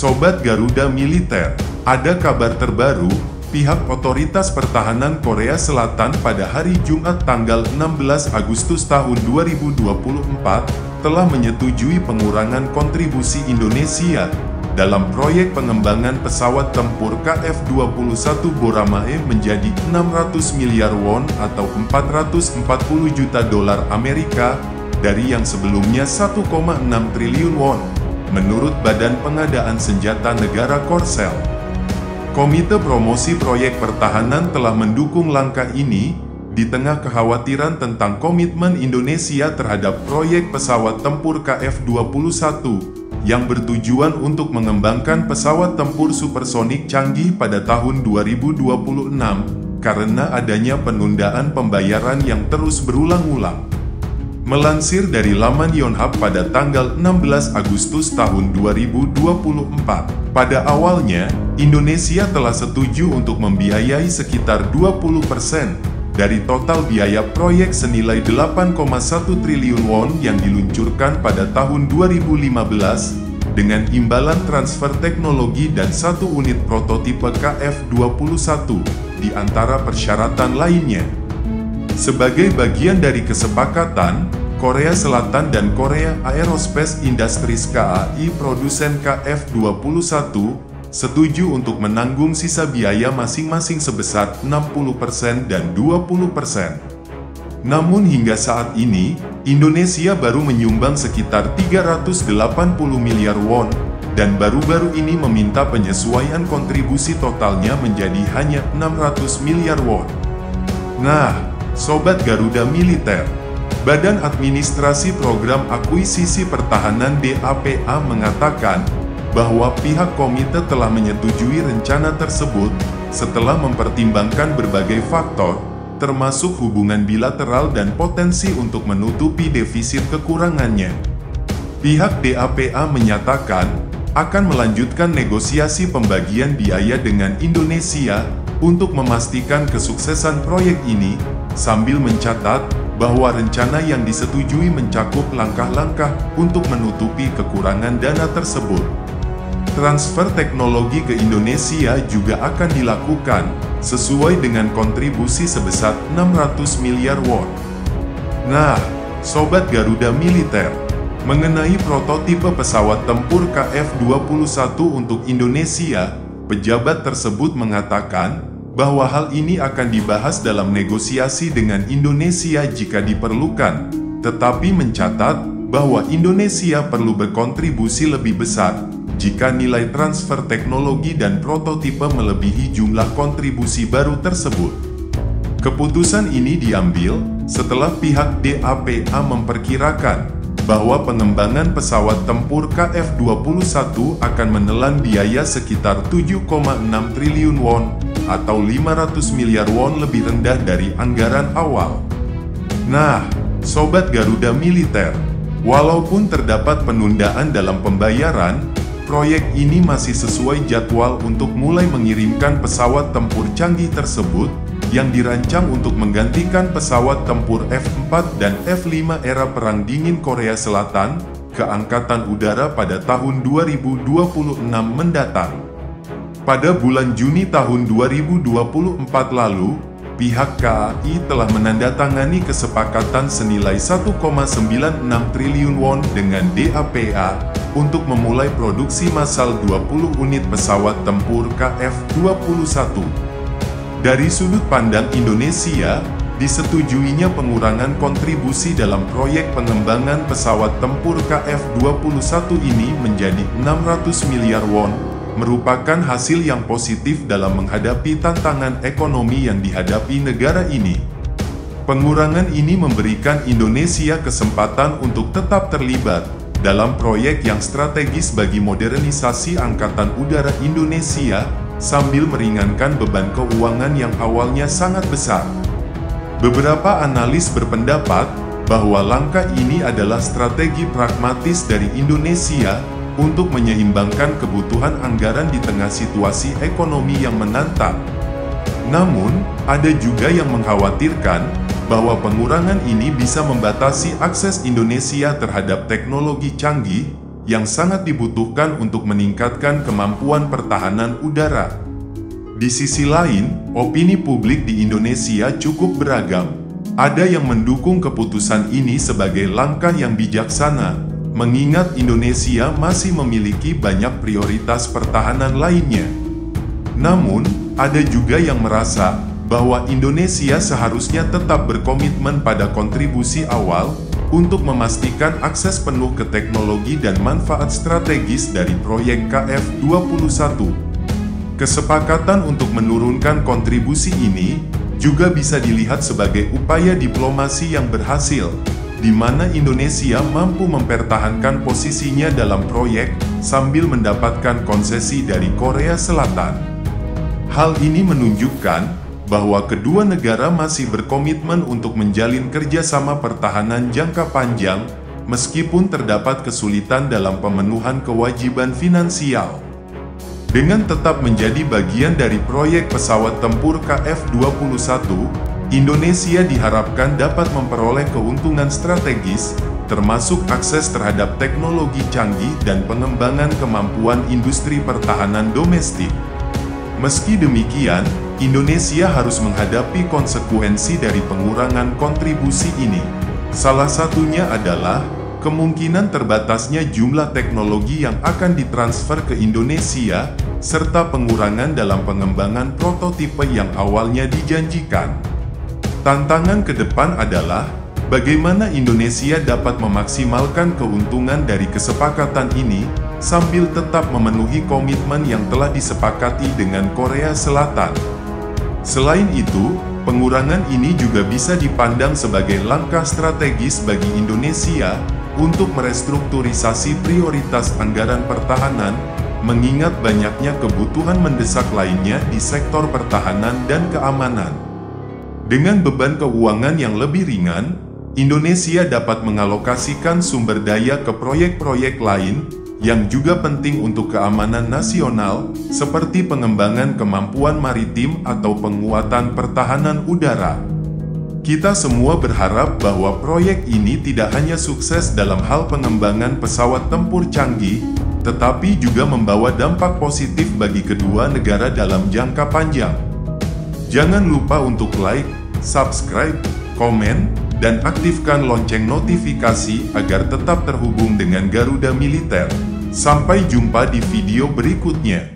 Sobat Garuda Militer, ada kabar terbaru, pihak Otoritas Pertahanan Korea Selatan pada hari Jumat tanggal 16 Agustus tahun 2024 telah menyetujui pengurangan kontribusi Indonesia dalam proyek pengembangan pesawat tempur KF-21 Boramae menjadi 600 miliar won atau 440 juta dolar Amerika dari yang sebelumnya 1,6 triliun won, menurut Badan Pengadaan Senjata Negara Korsel. Komite Promosi Proyek Pertahanan telah mendukung langkah ini di tengah kekhawatiran tentang komitmen Indonesia terhadap proyek pesawat tempur KF-21 yang bertujuan untuk mengembangkan pesawat tempur supersonik canggih pada tahun 2026 karena adanya penundaan pembayaran yang terus berulang-ulang. Melansir dari laman Yonhap pada tanggal 16 Agustus tahun 2024, pada awalnya, Indonesia telah setuju untuk membiayai sekitar 20% dari total biaya proyek senilai 8,1 triliun won yang diluncurkan pada tahun 2015 dengan imbalan transfer teknologi dan satu unit prototipe KF-21 di antara persyaratan lainnya. Sebagai bagian dari kesepakatan, Korea Selatan dan Korea Aerospace Industries KAI produsen KF-21 setuju untuk menanggung sisa biaya masing-masing sebesar 60% dan 20%. Namun hingga saat ini, Indonesia baru menyumbang sekitar 380 miliar won, dan baru-baru ini meminta penyesuaian kontribusi totalnya menjadi hanya 600 miliar won. Nah, Sobat Garuda Militer, Badan Administrasi Program Akuisisi Pertahanan DAPA mengatakan bahwa pihak komite telah menyetujui rencana tersebut setelah mempertimbangkan berbagai faktor, termasuk hubungan bilateral dan potensi untuk menutupi defisit kekurangannya. Pihak DAPA menyatakan akan melanjutkan negosiasi pembagian biaya dengan Indonesia untuk memastikan kesuksesan proyek ini, sambil mencatat bahwa rencana yang disetujui mencakup langkah-langkah untuk menutupi kekurangan dana tersebut. Transfer teknologi ke Indonesia juga akan dilakukan sesuai dengan kontribusi sebesar 600 miliar won. Nah, Sobat Garuda Militer, mengenai prototipe pesawat tempur KF-21 untuk Indonesia, pejabat tersebut mengatakan bahwa hal ini akan dibahas dalam negosiasi dengan Indonesia jika diperlukan, tetapi mencatat bahwa Indonesia perlu berkontribusi lebih besar jika nilai transfer teknologi dan prototipe melebihi jumlah kontribusi baru tersebut. Keputusan ini diambil setelah pihak DAPA memperkirakan bahwa pengembangan pesawat tempur KF-21 akan menelan biaya sekitar 7,6 triliun won atau 500 miliar won lebih rendah dari anggaran awal. Nah, Sobat Garuda Militer, walaupun terdapat penundaan dalam pembayaran, proyek ini masih sesuai jadwal untuk mulai mengirimkan pesawat tempur canggih tersebut yang dirancang untuk menggantikan pesawat tempur F-4 dan F-5 era Perang Dingin Korea Selatan ke Angkatan Udara pada tahun 2026 mendatang. Pada bulan Juni tahun 2024 lalu, pihak KAI telah menandatangani kesepakatan senilai 1,96 triliun won dengan DAPA untuk memulai produksi massal 20 unit pesawat tempur KF-21. Dari sudut pandang Indonesia, disetujuinya pengurangan kontribusi dalam proyek pengembangan pesawat tempur KF-21 ini menjadi 600 miliar won, merupakan hasil yang positif dalam menghadapi tantangan ekonomi yang dihadapi negara ini. Pengurangan ini memberikan Indonesia kesempatan untuk tetap terlibat dalam proyek yang strategis bagi modernisasi Angkatan Udara Indonesia, sambil meringankan beban keuangan yang awalnya sangat besar. Beberapa analis berpendapat bahwa langkah ini adalah strategi pragmatis dari Indonesia untuk menyeimbangkan kebutuhan anggaran di tengah situasi ekonomi yang menantang. Namun, ada juga yang mengkhawatirkan bahwa pengurangan ini bisa membatasi akses Indonesia terhadap teknologi canggih, yang sangat dibutuhkan untuk meningkatkan kemampuan pertahanan udara. Di sisi lain, opini publik di Indonesia cukup beragam. Ada yang mendukung keputusan ini sebagai langkah yang bijaksana, mengingat Indonesia masih memiliki banyak prioritas pertahanan lainnya. Namun, ada juga yang merasa bahwa Indonesia seharusnya tetap berkomitmen pada kontribusi awal untuk memastikan akses penuh ke teknologi dan manfaat strategis dari proyek KF-21. Kesepakatan untuk menurunkan kontribusi ini juga bisa dilihat sebagai upaya diplomasi yang berhasil, di mana Indonesia mampu mempertahankan posisinya dalam proyek sambil mendapatkan konsesi dari Korea Selatan. Hal ini menunjukkan bahwa kedua negara masih berkomitmen untuk menjalin kerjasama pertahanan jangka panjang, meskipun terdapat kesulitan dalam pemenuhan kewajiban finansial. Dengan tetap menjadi bagian dari proyek pesawat tempur KF-21, Indonesia diharapkan dapat memperoleh keuntungan strategis, termasuk akses terhadap teknologi canggih dan pengembangan kemampuan industri pertahanan domestik. Meski demikian, Indonesia harus menghadapi konsekuensi dari pengurangan kontribusi ini. Salah satunya adalah kemungkinan terbatasnya jumlah teknologi yang akan ditransfer ke Indonesia, serta pengurangan dalam pengembangan prototipe yang awalnya dijanjikan. Tantangan ke depan adalah bagaimana Indonesia dapat memaksimalkan keuntungan dari kesepakatan ini, sambil tetap memenuhi komitmen yang telah disepakati dengan Korea Selatan. Selain itu, pengurangan ini juga bisa dipandang sebagai langkah strategis bagi Indonesia untuk merestrukturisasi prioritas anggaran pertahanan, mengingat banyaknya kebutuhan mendesak lainnya di sektor pertahanan dan keamanan. Dengan beban keuangan yang lebih ringan, Indonesia dapat mengalokasikan sumber daya ke proyek-proyek lain yang juga penting untuk keamanan nasional, seperti pengembangan kemampuan maritim atau penguatan pertahanan udara. Kita semua berharap bahwa proyek ini tidak hanya sukses dalam hal pengembangan pesawat tempur canggih, tetapi juga membawa dampak positif bagi kedua negara dalam jangka panjang. Jangan lupa untuk like, subscribe, komen, dan aktifkan lonceng notifikasi agar tetap terhubung dengan Garuda Militer. Sampai jumpa di video berikutnya.